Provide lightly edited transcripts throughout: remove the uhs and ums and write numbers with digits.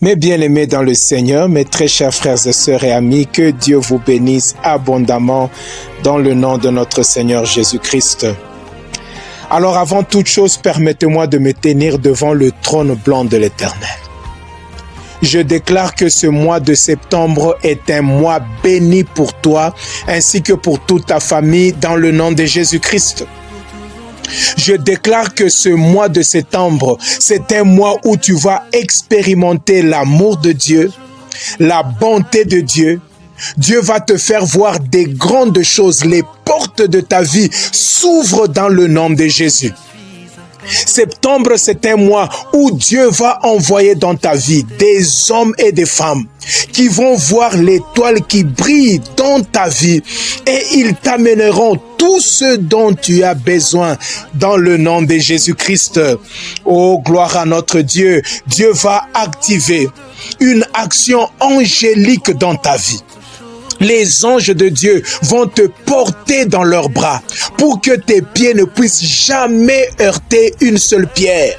Mes bien-aimés dans le Seigneur, mes très chers frères et sœurs et amis, que Dieu vous bénisse abondamment dans le nom de notre Seigneur Jésus-Christ. Alors avant toute chose, permettez-moi de me tenir devant le trône blanc de l'Éternel. Je déclare que ce mois de septembre est un mois béni pour toi ainsi que pour toute ta famille dans le nom de Jésus-Christ. Je déclare que ce mois de septembre, c'est un mois où tu vas expérimenter l'amour de Dieu, la bonté de Dieu. Dieu va te faire voir des grandes choses. Les portes de ta vie s'ouvrent dans le nom de Jésus. Septembre, c'est un mois où Dieu va envoyer dans ta vie des hommes et des femmes qui vont voir l'étoile qui brille dans ta vie et ils t'amèneront tout ce dont tu as besoin dans le nom de Jésus-Christ. Oh, gloire à notre Dieu. Dieu va activer une action angélique dans ta vie. Les anges de Dieu vont te porter dans leurs bras pour que tes pieds ne puissent jamais heurter une seule pierre.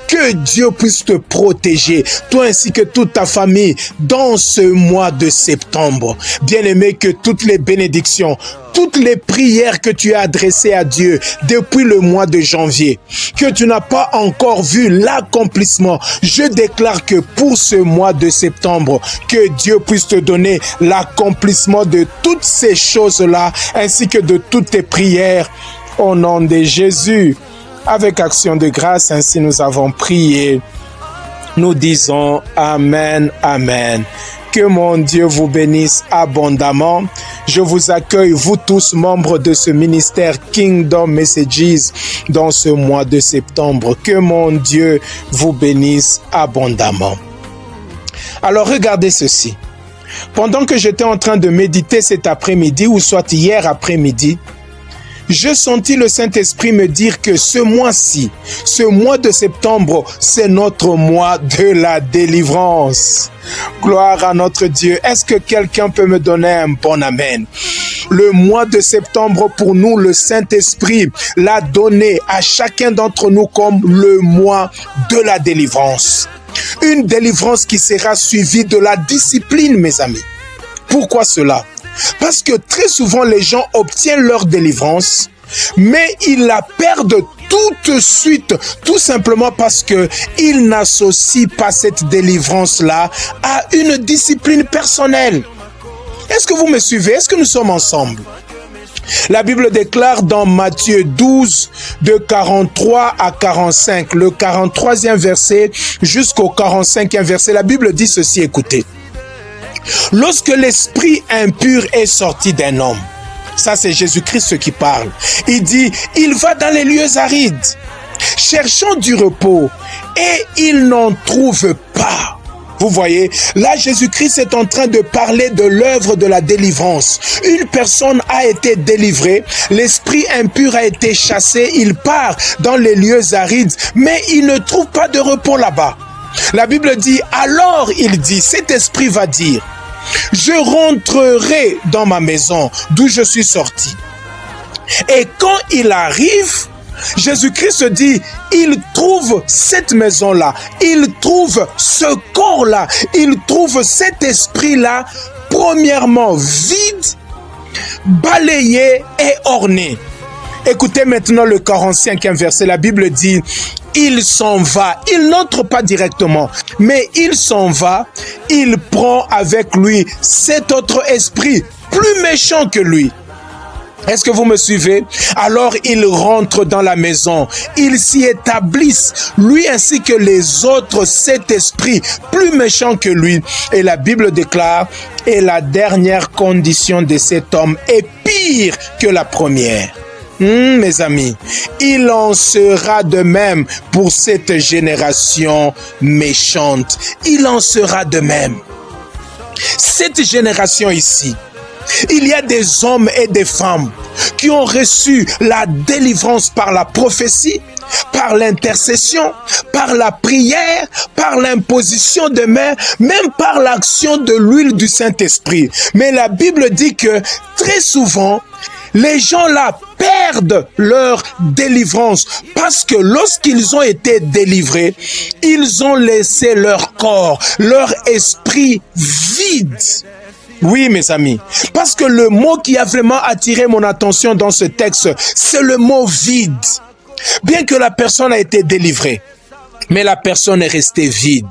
Que Dieu puisse te protéger, toi ainsi que toute ta famille, dans ce mois de septembre. Bien-aimé, que toutes les bénédictions, toutes les prières que tu as adressées à Dieu depuis le mois de janvier, que tu n'as pas encore vu l'accomplissement, je déclare que pour ce mois de septembre, que Dieu puisse te donner l'accomplissement de toutes ces choses-là, ainsi que de toutes tes prières, au nom de Jésus. Avec action de grâce, ainsi nous avons prié. Nous disons Amen, Amen. Que mon Dieu vous bénisse abondamment. Je vous accueille, vous tous membres de ce ministère Kingdom Messages, dans ce mois de septembre. Que mon Dieu vous bénisse abondamment. Alors regardez ceci. Pendant que j'étais en train de méditer cet après-midi, ou soit hier après-midi, je sentis le Saint-Esprit me dire que ce mois-ci, ce mois de septembre, c'est notre mois de la délivrance. Gloire à notre Dieu. Est-ce que quelqu'un peut me donner un bon amen? Le mois de septembre, pour nous, le Saint-Esprit l'a donné à chacun d'entre nous comme le mois de la délivrance. Une délivrance qui sera suivie de la discipline, mes amis. Pourquoi cela? Parce que très souvent, les gens obtiennent leur délivrance, mais ils la perdent tout de suite, tout simplement parce qu'ils n'associent pas cette délivrance-là à une discipline personnelle. Est-ce que vous me suivez? Est-ce que nous sommes ensemble? La Bible déclare dans Matthieu 12, de 43 à 45, le 43e verset jusqu'au 45e verset, la Bible dit ceci, écoutez. Lorsque l'esprit impur est sorti d'un homme, ça c'est Jésus-Christ qui parle, il dit, il va dans les lieux arides, cherchant du repos, et il n'en trouve pas. Vous voyez, là Jésus-Christ est en train de parler de l'œuvre de la délivrance. Une personne a été délivrée, l'esprit impur a été chassé, il part dans les lieux arides, mais il ne trouve pas de repos là-bas. La Bible dit, alors il dit, cet esprit va dire, je rentrerai dans ma maison d'où je suis sorti. Et quand il arrive, Jésus-Christ dit, il trouve cette maison-là, il trouve ce corps-là, il trouve cet esprit-là, premièrement vide, balayé et orné. Écoutez maintenant le 45e verset, la Bible dit, il s'en va, il n'entre pas directement, mais il s'en va, il prend avec lui cet autre esprit, plus méchant que lui. Est-ce que vous me suivez? Alors il rentre dans la maison, ils s'y établissent, lui ainsi que les autres, cet esprit plus méchant que lui. Et la Bible déclare, et la dernière condition de cet homme est pire que la première. Mes amis, il en sera de même pour cette génération méchante. Il en sera de même. Cette génération ici, Il y a des hommes et des femmes qui ont reçu la délivrance par la prophétie, par l'intercession, par la prière, par l'imposition de mains, même par l'action de l'huile du Saint-Esprit. Mais la Bible dit que très souvent, les gens là perdent leur délivrance parce que lorsqu'ils ont été délivrés, ils ont laissé leur corps, leur esprit vide. Oui, mes amis, parce que le mot qui a vraiment attiré mon attention dans ce texte, c'est le mot vide. Bien que la personne a été délivrée, mais la personne est restée vide.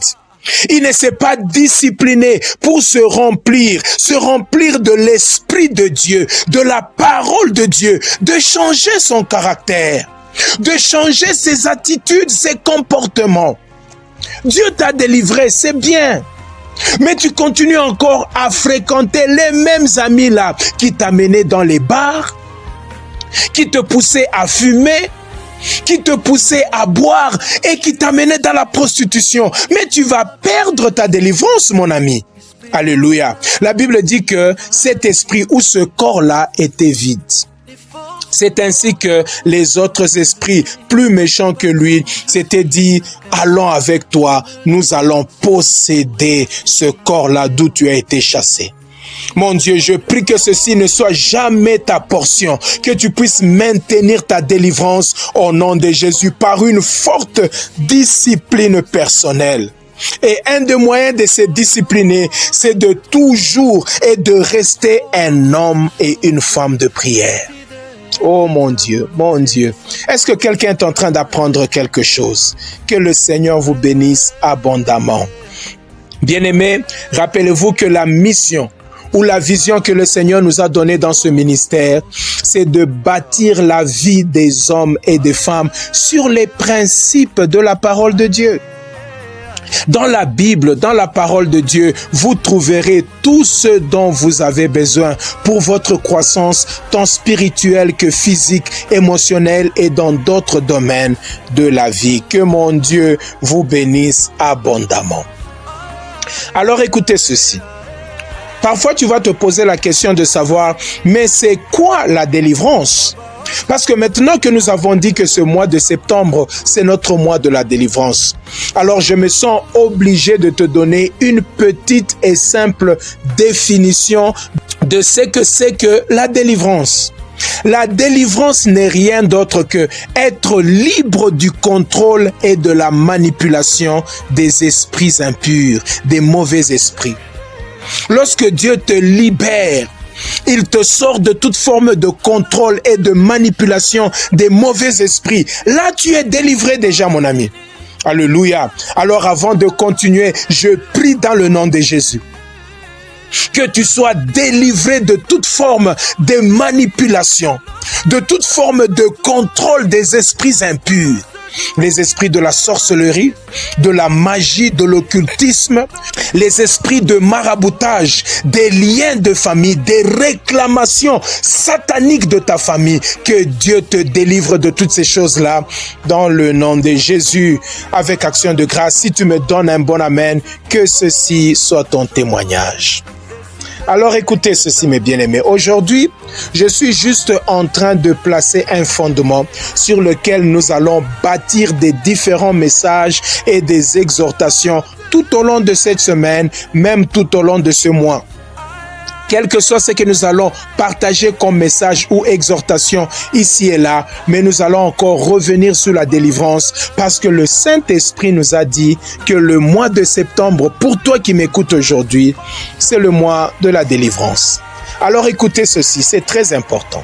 Il ne s'est pas discipliné pour se remplir de l'Esprit de Dieu, de la parole de Dieu, de changer son caractère, de changer ses attitudes, ses comportements. Dieu t'a délivré, c'est bien. Mais tu continues encore à fréquenter les mêmes amis là qui t'amenaient dans les bars, qui te poussaient à fumer, qui te poussait à boire et qui t'amenait dans la prostitution. Mais tu vas perdre ta délivrance, mon ami. Alléluia. La Bible dit que cet esprit ou ce corps-là était vide. C'est ainsi que les autres esprits plus méchants que lui s'étaient dit, allons avec toi, nous allons posséder ce corps-là d'où tu as été chassé. Mon Dieu, je prie que ceci ne soit jamais ta portion, que tu puisses maintenir ta délivrance au nom de Jésus par une forte discipline personnelle. Et un des moyens de se discipliner, c'est de toujours et de rester un homme et une femme de prière. Oh mon Dieu, est-ce que quelqu'un est en train d'apprendre quelque chose? Que le Seigneur vous bénisse abondamment. Bien-aimés, rappelez-vous que la mission ou la vision que le Seigneur nous a donnée dans ce ministère, c'est de bâtir la vie des hommes et des femmes sur les principes de la parole de Dieu. Dans la Bible, dans la parole de Dieu, vous trouverez tout ce dont vous avez besoin pour votre croissance, tant spirituelle que physique, émotionnelle et dans d'autres domaines de la vie. Que mon Dieu vous bénisse abondamment. Alors écoutez ceci. Parfois, tu vas te poser la question de savoir, mais c'est quoi la délivrance? Parce que maintenant que nous avons dit que ce mois de septembre, c'est notre mois de la délivrance, alors je me sens obligé de te donner une petite et simple définition de ce que c'est que la délivrance. La délivrance n'est rien d'autre que être libre du contrôle et de la manipulation des esprits impurs, des mauvais esprits. Lorsque Dieu te libère, il te sort de toute forme de contrôle et de manipulation des mauvais esprits. Là, tu es délivré déjà, mon ami. Alléluia. Alors, avant de continuer, je prie dans le nom de Jésus que tu sois délivré de toute forme de manipulation, de toute forme de contrôle des esprits impurs. Les esprits de la sorcellerie, de la magie, de l'occultisme, les esprits de maraboutage, des liens de famille, des réclamations sataniques de ta famille. Que Dieu te délivre de toutes ces choses-là dans le nom de Jésus. Avec action de grâce, si tu me donnes un bon amen, que ceci soit ton témoignage. Alors écoutez ceci, mes bien-aimés. Aujourd'hui, je suis juste en train de placer un fondement sur lequel nous allons bâtir des différents messages et des exhortations tout au long de cette semaine, même tout au long de ce mois. Quel que soit ce que nous allons partager comme message ou exhortation ici et là, mais nous allons encore revenir sur la délivrance parce que le Saint-Esprit nous a dit que le mois de septembre, pour toi qui m'écoutes aujourd'hui, c'est le mois de la délivrance. Alors écoutez ceci, c'est très important.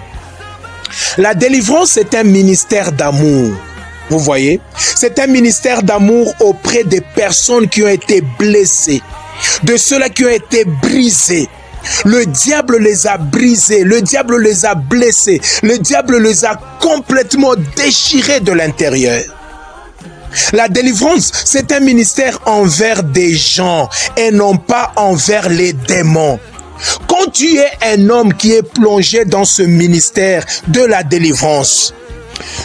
La délivrance est un ministère d'amour. Vous voyez, c'est un ministère d'amour auprès des personnes qui ont été blessées, de ceux-là qui ont été brisés. Le diable les a brisés, le diable les a blessés, le diable les a complètement déchirés de l'intérieur. La délivrance, c'est un ministère envers des gens et non pas envers les démons. Quand tu es un homme qui est plongé dans ce ministère de la délivrance,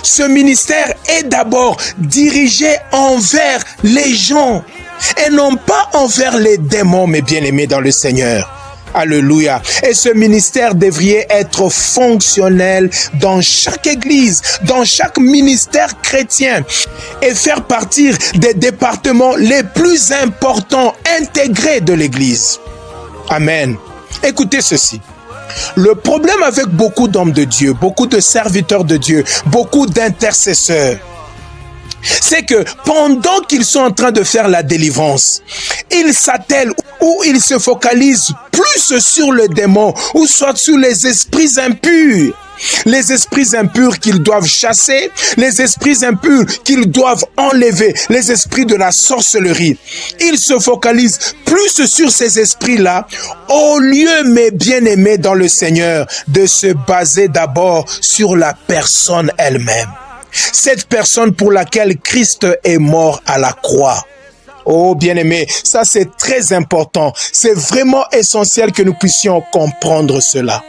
ce ministère est d'abord dirigé envers les gens et non pas envers les démons, mes bien-aimés dans le Seigneur. Alléluia. Et ce ministère devrait être fonctionnel dans chaque église, dans chaque ministère chrétien et faire partir des départements les plus importants intégrés de l'église. Amen. Écoutez ceci. Le problème avec beaucoup d'hommes de Dieu, beaucoup de serviteurs de Dieu, beaucoup d'intercesseurs, c'est que pendant qu'ils sont en train de faire la délivrance, ils s'attellent ou ils se focalisent plus sur le démon ou soit sur les esprits impurs. Les esprits impurs qu'ils doivent chasser, les esprits impurs qu'ils doivent enlever, les esprits de la sorcellerie. Ils se focalisent plus sur ces esprits-là au lieu, mes bien-aimés dans le Seigneur, de se baser d'abord sur la personne elle-même. Cette personne pour laquelle Christ est mort à la croix. Oh bien-aimé, ça c'est très important. C'est vraiment essentiel que nous puissions comprendre cela.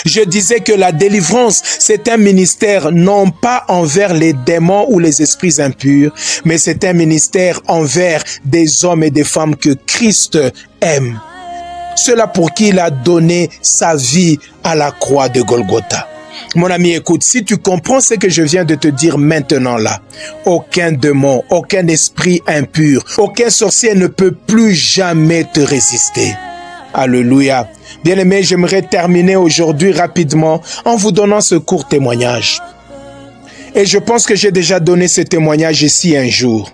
Je disais que la délivrance, c'est un ministère non pas envers les démons ou les esprits impurs, mais c'est un ministère envers des hommes et des femmes que Christ aime. Ceux-là pour qui il a donné sa vie à la croix de Golgotha. Mon ami, écoute, si tu comprends ce que je viens de te dire maintenant là, aucun démon, aucun esprit impur, aucun sorcier ne peut plus jamais te résister. Alléluia. Bien-aimés, j'aimerais terminer aujourd'hui rapidement en vous donnant ce court témoignage. Et je pense que j'ai déjà donné ce témoignage ici un jour.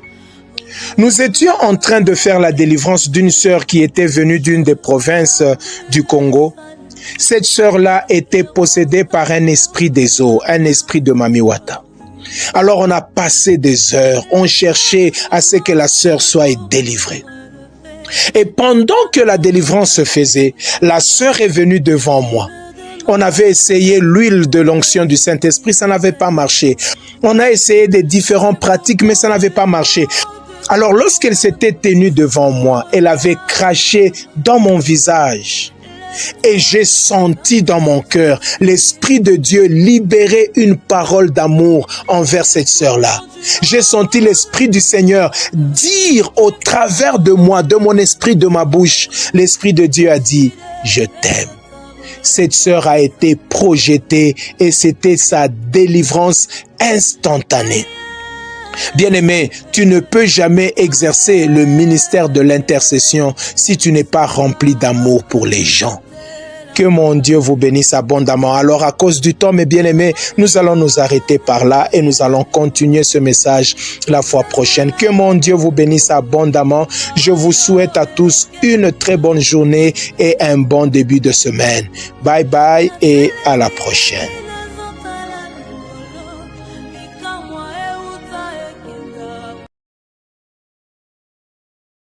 Nous étions en train de faire la délivrance d'une sœur qui était venue d'une des provinces du Congo. Cette sœur-là était possédée par un esprit des eaux, un esprit de Mamiwata. Alors on a passé des heures, on cherchait à ce que la sœur soit délivrée. Et pendant que la délivrance se faisait, la sœur est venue devant moi. On avait essayé l'huile de l'onction du Saint-Esprit, ça n'avait pas marché. On a essayé des différentes pratiques, mais ça n'avait pas marché. Alors lorsqu'elle s'était tenue devant moi, elle avait craché dans mon visage. Et j'ai senti dans mon cœur l'Esprit de Dieu libérer une parole d'amour envers cette sœur-là. J'ai senti l'Esprit du Seigneur dire au travers de moi, de mon esprit, de ma bouche, l'Esprit de Dieu a dit, je t'aime. Cette sœur a été projetée et c'était sa délivrance instantanée. Bien-aimé, tu ne peux jamais exercer le ministère de l'intercession si tu n'es pas rempli d'amour pour les gens. Que mon Dieu vous bénisse abondamment. Alors à cause du temps, mes bien-aimés, nous allons nous arrêter par là et nous allons continuer ce message la fois prochaine. Que mon Dieu vous bénisse abondamment. Je vous souhaite à tous une très bonne journée et un bon début de semaine. Bye bye et à la prochaine.